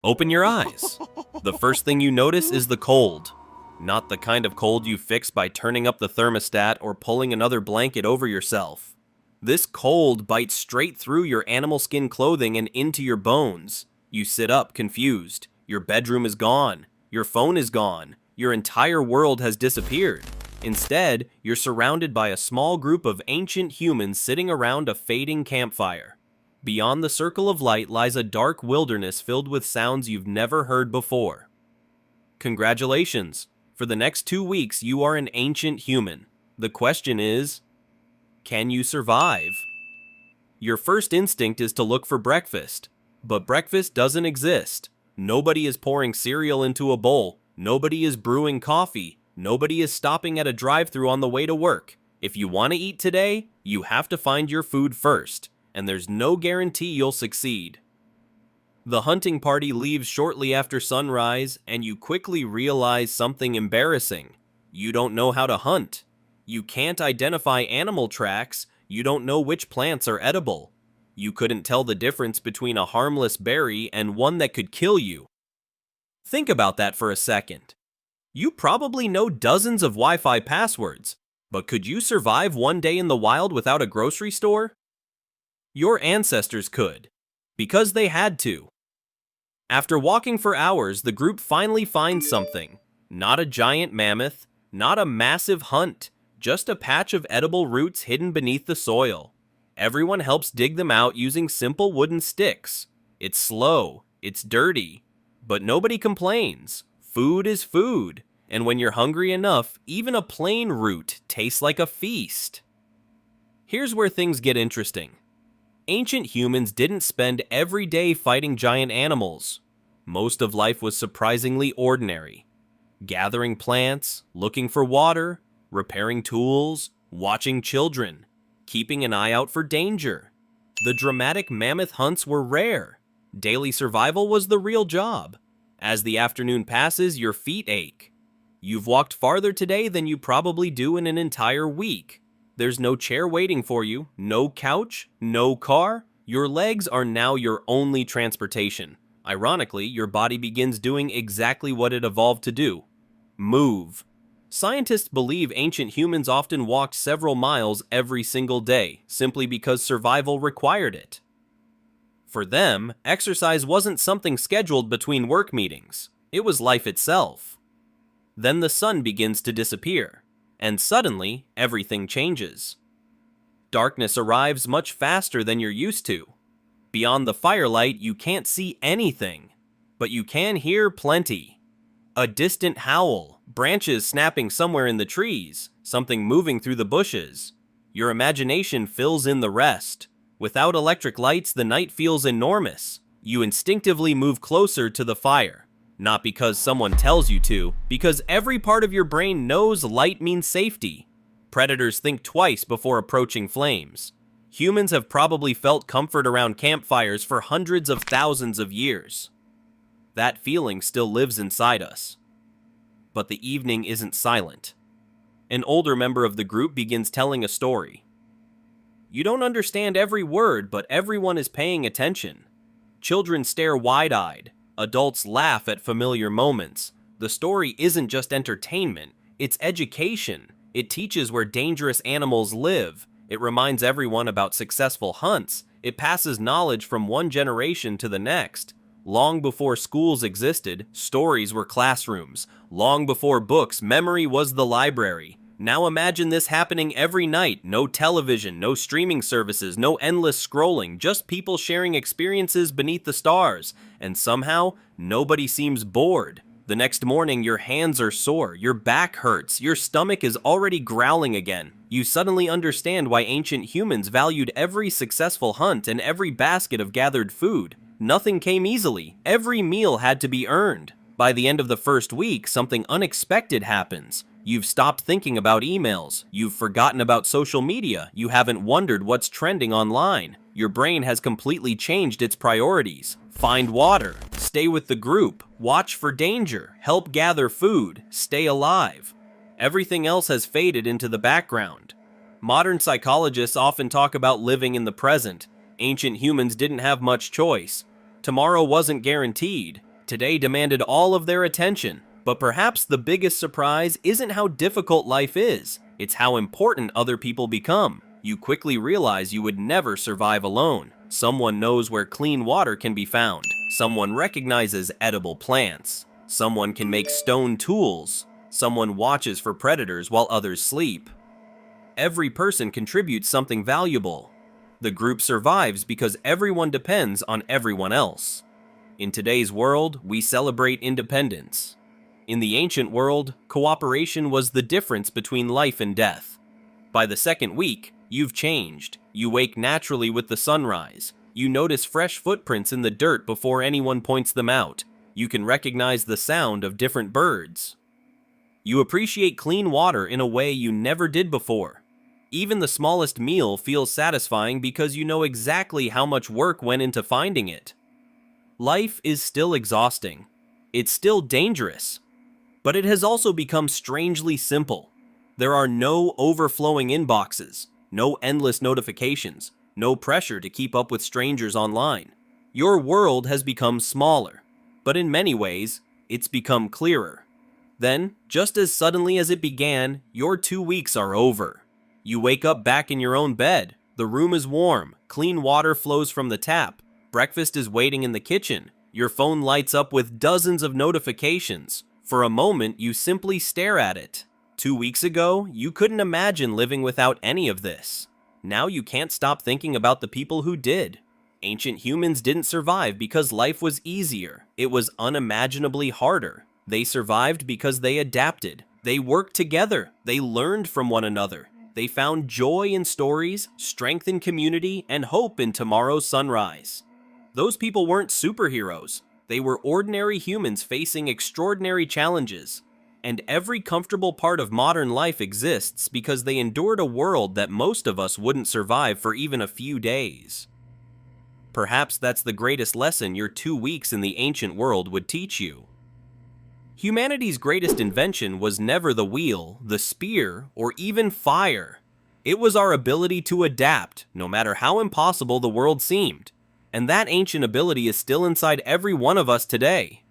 Open your eyes. The first thing you notice is the cold. Not the kind of cold you fix by turning up the thermostat or pulling another blanket over yourself. This cold bites straight through your animal skin clothing and into your bones. You sit up confused. Your bedroom is gone. Your phone is gone. Your entire world has disappeared. Instead, you're surrounded by a small group of ancient humans sitting around a fading campfire. Beyond the circle of light lies a dark wilderness filled with sounds you've never heard before. Congratulations! For the next 2 weeks, you are an ancient human. The question is, can you survive? Your first instinct is to look for breakfast, but breakfast doesn't exist. Nobody is pouring cereal into a bowl. Nobody is brewing coffee. Nobody is stopping at a drive-thru on the way to work. If you want to eat today, you have to find your food first, and there's no guarantee you'll succeed. The hunting party leaves shortly after sunrise, and you quickly realize something embarrassing. You don't know how to hunt. You can't identify animal tracks. You don't know which plants are edible. You couldn't tell the difference between a harmless berry and one that could kill you. Think about that for a second. You probably know dozens of Wi-Fi passwords, but could you survive one day in the wild without a grocery store? Your ancestors could, because they had to. After walking for hours, the group finally finds something. Not a giant mammoth, not a massive hunt, just a patch of edible roots hidden beneath the soil. Everyone helps dig them out using simple wooden sticks. It's slow, it's dirty, but nobody complains. Food is food, and when you're hungry enough, even a plain root tastes like a feast. Here's where things get interesting. Ancient humans didn't spend every day fighting giant animals. Most of life was surprisingly ordinary. Gathering plants, looking for water, repairing tools, watching children, keeping an eye out for danger. The dramatic mammoth hunts were rare. Daily survival was the real job. As the afternoon passes, your feet ache. You've walked farther today than you probably do in an entire week. There's no chair waiting for you, no couch, no car. Your legs are now your only transportation. Ironically, your body begins doing exactly what it evolved to do: move. Scientists believe ancient humans often walked several miles every single day, simply because survival required it. For them, exercise wasn't something scheduled between work meetings. It was life itself. Then the sun begins to disappear, and suddenly, everything changes. Darkness arrives much faster than you're used to. Beyond the firelight, you can't see anything, but you can hear plenty. A distant howl, branches snapping somewhere in the trees, something moving through the bushes. Your imagination fills in the rest. Without electric lights, the night feels enormous. You instinctively move closer to the fire. Not because someone tells you to, because every part of your brain knows light means safety. Predators think twice before approaching flames. Humans have probably felt comfort around campfires for hundreds of thousands of years. That feeling still lives inside us. But the evening isn't silent. An older member of the group begins telling a story. You don't understand every word, but everyone is paying attention. Children stare wide-eyed. Adults laugh at familiar moments. The story isn't just entertainment, it's education. It teaches where dangerous animals live. It reminds everyone about successful hunts. It passes knowledge from one generation to the next. Long before schools existed, stories were classrooms. Long before books, memory was the library. Now imagine this happening every night. No television, no streaming services, no endless scrolling, just people sharing experiences beneath the stars. And somehow, nobody seems bored. The next morning, your hands are sore, your back hurts, your stomach is already growling again. You suddenly understand why ancient humans valued every successful hunt and every basket of gathered food. Nothing came easily. Every meal had to be earned. By the end of the first week, something unexpected happens. You've stopped thinking about emails. You've forgotten about social media. You haven't wondered what's trending online. Your brain has completely changed its priorities. Find water, stay with the group, watch for danger, help gather food, stay alive. Everything else has faded into the background. Modern psychologists often talk about living in the present. Ancient humans didn't have much choice. Tomorrow wasn't guaranteed. today demanded all of their attention. But perhaps the biggest surprise isn't how difficult life is, it's how important other people become. You quickly realize you would never survive alone. Someone knows where clean water can be found. Someone recognizes edible plants. Someone can make stone tools. Someone watches for predators while others sleep. Every person contributes something valuable. The group survives because everyone depends on everyone else. In today's world, we celebrate independence. In the ancient world, cooperation was the difference between life and death. By the second week, you've changed. You wake naturally with the sunrise. You notice fresh footprints in the dirt before anyone points them out. You can recognize the sound of different birds. You appreciate clean water in a way you never did before. Even the smallest meal feels satisfying because you know exactly how much work went into finding it. Life is still exhausting. It's still dangerous. But it has also become strangely simple. There are no overflowing inboxes, no endless notifications, no pressure to keep up with strangers online. Your world has become smaller, but in many ways, it's become clearer. Then, just as suddenly as it began, your 2 weeks are over. You wake up back in your own bed. The room is warm, clean water flows from the tap, breakfast is waiting in the kitchen, your phone lights up with dozens of notifications. For a moment, you simply stare at it. 2 weeks ago, you couldn't imagine living without any of this. Now you can't stop thinking about the people who did. Ancient humans didn't survive because life was easier. It was unimaginably harder. They survived because they adapted. They worked together. They learned from one another. They found joy in stories, strength in community, and hope in tomorrow's sunrise. Those people weren't superheroes. They were ordinary humans facing extraordinary challenges. And every comfortable part of modern life exists because they endured a world that most of us wouldn't survive for even a few days. Perhaps that's the greatest lesson your 2 weeks in the ancient world would teach you. Humanity's greatest invention was never the wheel, the spear, or even fire. It was our ability to adapt, no matter how impossible the world seemed. And that ancient ability is still inside every one of us today.